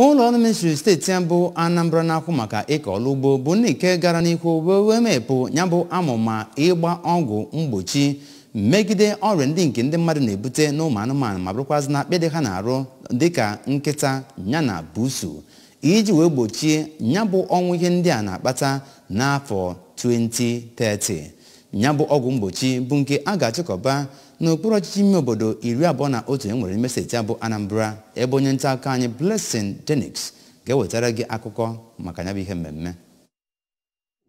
ụlọ ọrụ ministri steeti bụ Anambra na-akwụ maka ịkọ ọrụ ugbo bụ nke gara n'ihu wee mepụ ya bụ amụma ịgba ọgwụ mgbochi megide ọrịa nke ndị mmadụ na-ebute n'ụmụ anụmanụ ma bụrụkwazị na akpịdị ha na-arụ dịka nkịta yana busu iji wee gbochie ya bụ ọnwụ ihe ndị a na-akpata n'afọ 2030. Ya bụ ọgwụ mgbochi bụ nke a ga-achịkọba n'okpuru ọchịchị ime obodo 21 enwere n'ime steeti bụ Anambra, ebe onye nta akụkọ anyị Blessing Denix ga-ewetara gị akụkọ maka ya bụ ihe mmemme.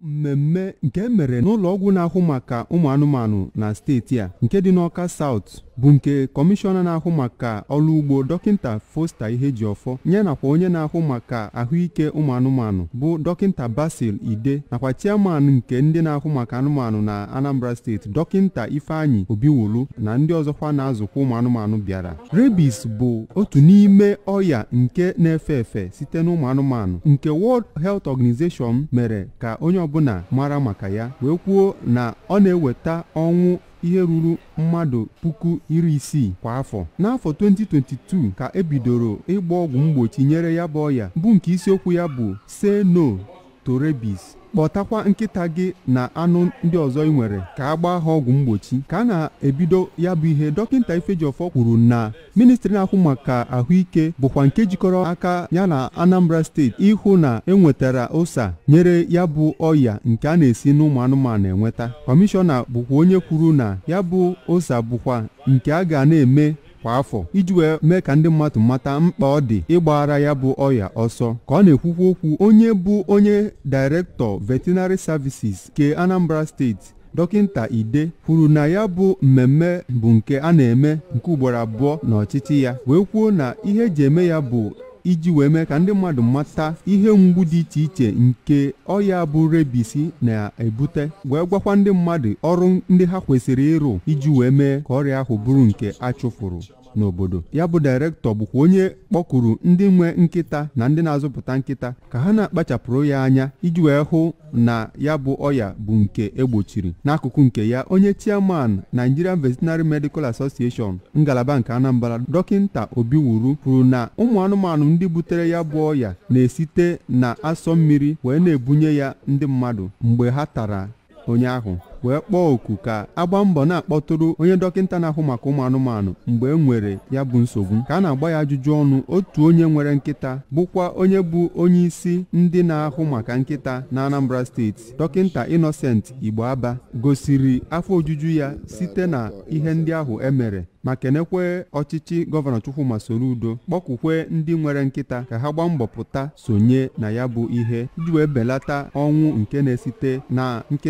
Mmemme nke mere n'ụlọ ọgwụ na-ahụ maka ụmụ anụmanụ na steeti a nke dị n'Awka South bụ nke kọmishọna na-ahụ maka ọrụ ugbo Dọkịta Foster Ihejiọfọ nye nakwa onye na-ahụ maka ahụike ụmụ anụmanụ bụ Dọkịta Basil Ide nakwa chairman nke ndị na-ahụ maka anụmanụ na Anambra steeti Dọkịta Ifeanyị Obiwulu na ndị ọzọkwa na-azụkwa ụmụ anụmanụ bịara. Rabies bụ otu n'ime ọya nke na-efe efe site n'ụmụ anụmanụ nke World Health Organization mere ka onye ọbụla mara maka ya wee kwuo na ọ na-eweta ọnwụ ihe ruru mmadụ 60,000 kwa afọ. N'afọ 2022 ka ebidoro ịgba ọgwụ mgbochi nyere ya bụ ọya bụ nke isiokwu ya bụ Say No to Rabies. Kpọtakwa nkịta gị na anụ ndị ọzọ ị nwere ka a gbaa ha ọgwụ mgbochi. Ka a na-ebido ya bụ ihe, Dọkịta Ifejiọfọ kwuru na ministri na-ahụ maka ahụike bụkwa nke jikọrọ aka ya na Anambra steeti ịhụ na enwetara ụsa nyere ya bụ ọya nke a na-esi n'ụmụ anụmanụ enweta. Kọmishọna bụkwa onye kwuru na ya bụ ụsa bụkwa nke a ga na-eme kwa afọ iji wee mee ka ndị mmadụ mata mkpa ọ dị ịgbara ya bụ ọya ọsọ. Ka ọ na-ekwukwa okwu, onye bụ onye Director Veterinary Services nke Anambra steeti Dọkịta Ide kwuru na ya bụ mmemme bụ nke a na-eme nke ugboro abụọ n'ọchịchị ya, wee kwuo na ihe eji eme ya bụ iji wee mee ka ndị mmadụ mata ihe mgbu dị iche iche nke ọya bụ rabies na-ebute, wee gwakwa ndị mmadụ ọrụ ndị ha kwesịrị ịrụ iji wee mee ka ọrịa ahụ bụrụ nke achụfuru n'obodo. Ya bụ Director bụkwa onye kpọkuru ndị nwe nkịta na ndị na-azụpụta nkịta ka ha na-akpachapụrụ ya anya iji wee hụ na ya bụ ọya bụ nke egbochiri. N'akụkụ nke ya, onye chairman Nigerian Veterinary Medical Association ngalaba nke Anambra Dọkịta Obiwulu kwuru na ụmụ anụmanụ ndị butere ya bụ ọya na-esite na asọ mmiri wee na-ebunye ya ndị mmadụ mgbe ha tara onye ahụ, wee kpọọ oku ka agba mbọ na-akpọtụrụ onye dọkịta na-ahụ maka ụmụ anụmanụ mgbe e nwere ya bụ nsogbu. Ka a na-agba ya ajụjụ ọnụ, otu onye nwere nkịta bụkwa onye bụ onye isi ndị na-ahụ maka nkịta na Anambra steeti Dọkịta Innocent Igba gosiri afọ ojuju ya site na ihe ndị ahụ emere ma kenekwe ọchịchị Gọvanọ Chukwuma Soludo, kpọkukwe ndị nwere nkịta ka ha gbaa mbọ pụta sonye na ya bụ ihe iji wee belata ọnwụ nke na-esite na nkịta.